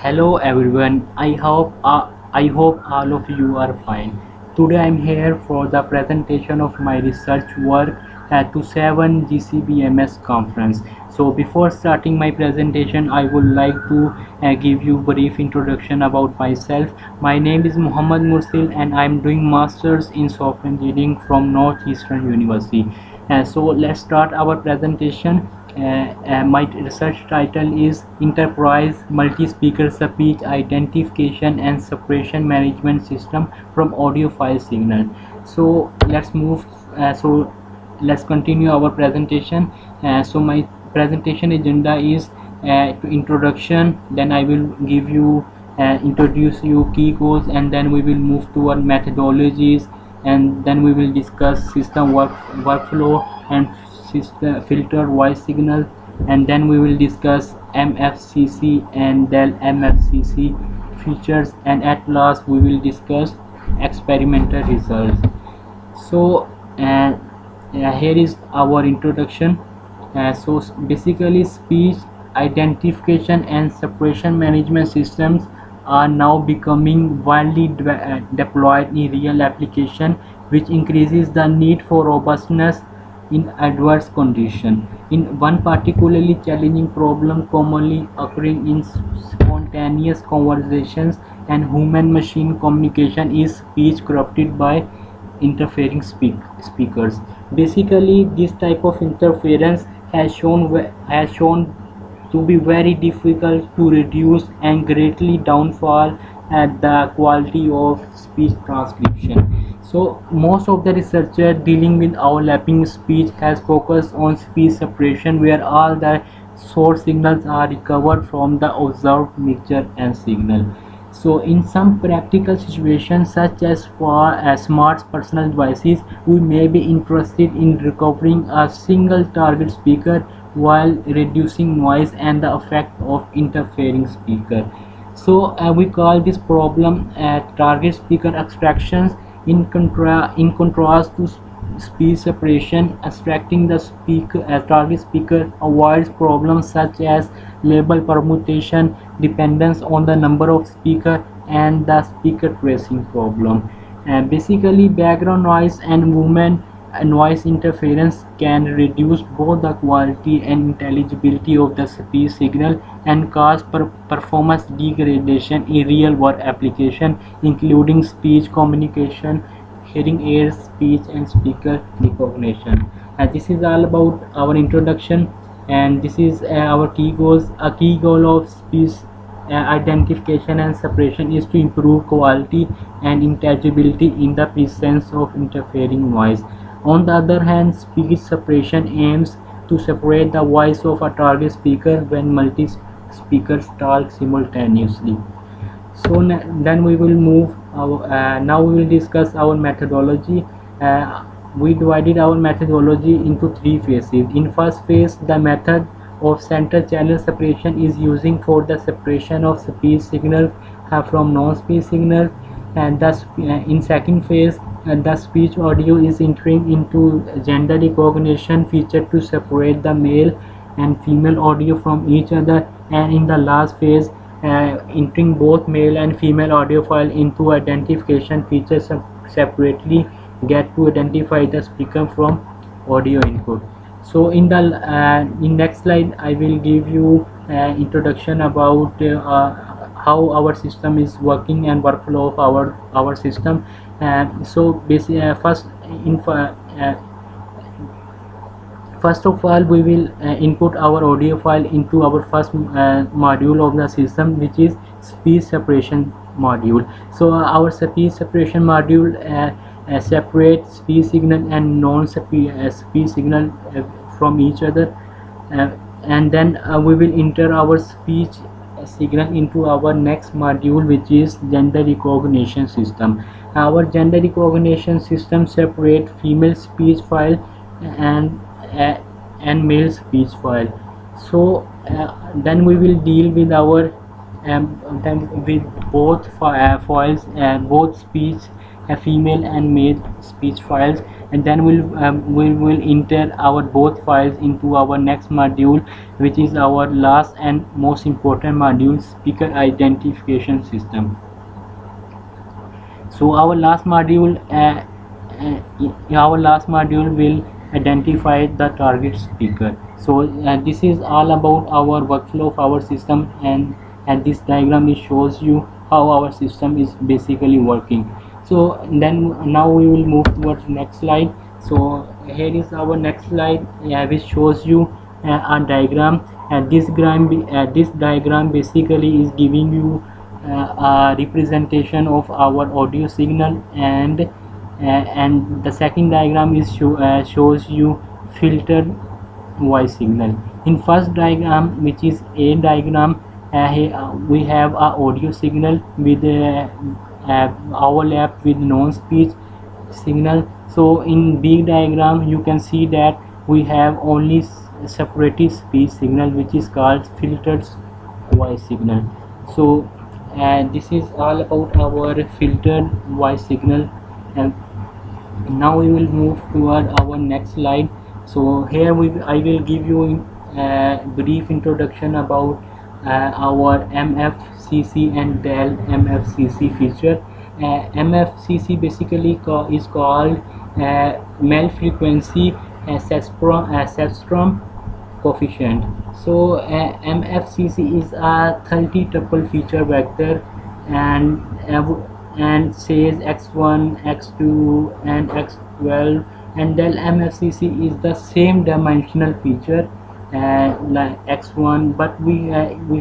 Hello everyone. I hope all of you are fine. Today I'm here for the presentation of my research work at 27 GCBMS conference. So before starting my presentation, I would like to give you brief introduction about myself. My name is Muhammad Mursil and I'm doing masters in software engineering from Northeastern University. So let's start our presentation. My research title is Enterprise Multi-Speaker Speech Identification and Separation Management System from Audio File Signal. So let's move. Let's continue our presentation. So my presentation agenda is introduction. Then I will give you introduce you key goals, and then we will move toward methodologies, and then we will discuss system workflow and system filter voice signal, and then we will discuss MFCC and Dell MFCC features, and at last we will discuss experimental results. So here is our introduction. Basically, speech identification and separation management systems are now becoming widely deployed in real application, which increases the need for robustness in adverse conditions. In one particularly challenging problem commonly occurring in spontaneous conversations and human-machine communication is speech corrupted by interfering speakers. Basically, this type of interference has shown to be very difficult to reduce and greatly downfall at the quality of speech transcription. So most of the researcher dealing with overlapping speech has focused on speech separation, where all the source signals are recovered from the observed mixture and signal. So in some practical situations, such as for smart personal devices, we may be interested in recovering a single target speaker while reducing noise and the effect of interfering speaker. So we call this problem target speaker abstractions. In contrast to speech separation, abstracting the target speaker avoids problems such as label permutation, dependence on the number of speaker, and the speaker tracing problem. Basically, background noise and movement noise interference can reduce both the quality and intelligibility of the speech signal and cause performance degradation in real world application, including speech communication, hearing aids, speech and speaker recognition. This is all about our introduction, and this is our key goals. A key goal of speech identification and separation is to improve quality and intelligibility in the presence of interfering noise. On the other hand, speech separation aims to separate the voice of a target speaker when multi-speakers talk simultaneously. So then we will move now we will discuss our methodology. We divided our methodology into three phases. In first phase, the method of center channel separation is using for the separation of speech signals from non-speech signals, and thus in second phase, the speech audio is entering into gender recognition feature to separate the male and female audio from each other, and in the last phase, entering both male and female audio file into identification features separately get to identify the speaker from audio input. So in next slide I will give you introduction about how our system is working and workflow of our system. So basically, first of all, we will input our audio file into our first module of the system, which is speech separation module. So our speech separation module separates speech signal and non-speech signal from each other, and then we will enter our speech signal into our next module, which is gender recognition system. Our gender recognition system separate female speech file and male speech file. So then we will deal with our then with both files, both speech female and male speech files, and then we will enter our both files into our next module, which is our last and most important module, speaker identification system. So our last module will identify the target speaker. So this is all about our workflow of our system, and this diagram it shows you how our system is basically working. So then now we will move towards next slide. So here is our next slide, which shows you a diagram, and this diagram basically is giving you a representation of our audio signal, and the second diagram is shows you filtered voice signal. In first diagram, which is A diagram, we have a audio signal with overlap with non-speech signal. So in B diagram you can see that we have only separated speech signal, which is called filtered voice signal. So this is all about our filtered voice signal, and now we will move toward our next slide. So here I will give you a brief introduction about our MFCC and Dell MFCC feature. MFCC basically is called male frequency Cepstrom coefficient. So MFCC is a 30 tuple feature vector, and says x1, x2 and x12, and Dell MFCC is the same dimensional feature like x1, but we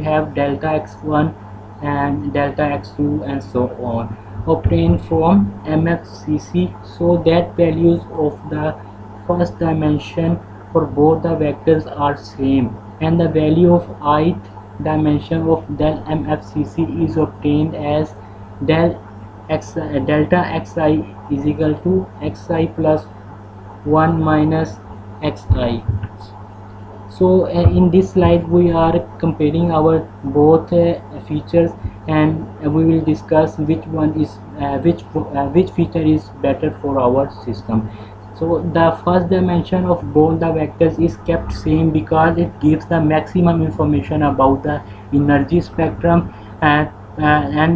have delta x1 and delta x2 and so on obtained from MFCC, so that values of the first dimension for both the vectors are same, and the value of ith dimension of Dell MFCC is obtained as delta xi is equal to xi plus 1 minus xi. So in this slide we are comparing our both features, and we will discuss which one is which feature is better for our system. So the first dimension of both the vectors is kept same because it gives the maximum information about the energy spectrum, and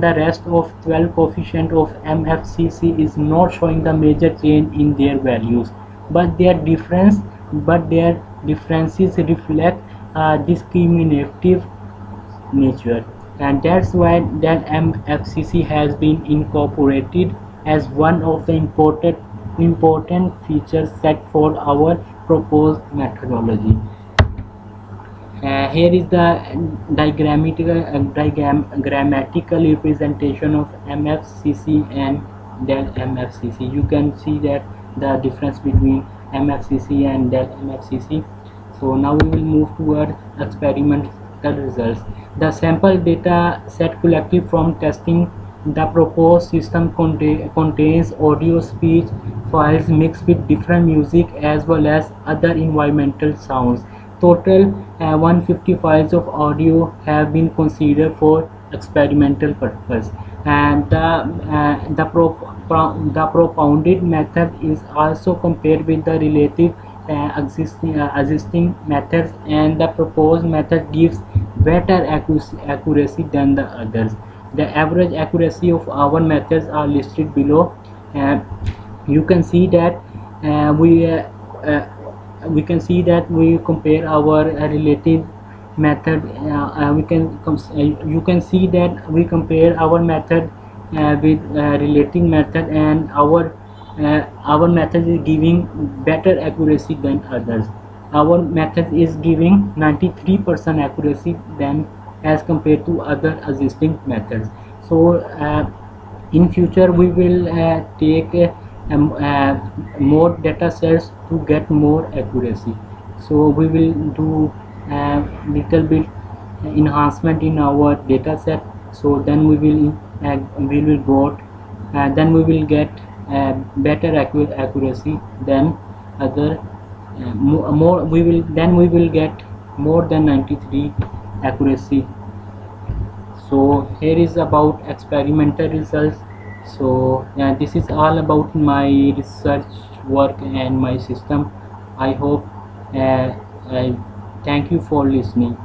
the rest of 12 coefficient of MFCC is not showing the major change in their values, but their differences reflect discriminative nature, and that's why that MFCC has been incorporated as one of the important features set for our proposed methodology. Here is the grammatical representation of MFCC and Dell MFCC. You can see that the difference between MFCC and Dell MFCC. So now we will move toward experimental results. The sample data set collected from testing the proposed system contains audio speech files mixed with different music as well as other environmental sounds. Total 150 files of audio have been considered for experimental purpose, and the propounded method is also compared with the relative existing methods, and the proposed method gives better accuracy than the others. The average accuracy of our methods are listed below. You can see that we can see that we compare our relative method. You can see that we compare our method with relating method, and our method is giving better accuracy than others. Our method is giving 93% accuracy than as compared to other existing methods. So in future we will take more data sets to get more accuracy. So we will do little bit enhancement in our data set, so then we will get better accuracy than other more we will get more than 93 accuracy. So here is about experimental results. So this is all about my research work and my system. I hope uh, uh, thank you for listening.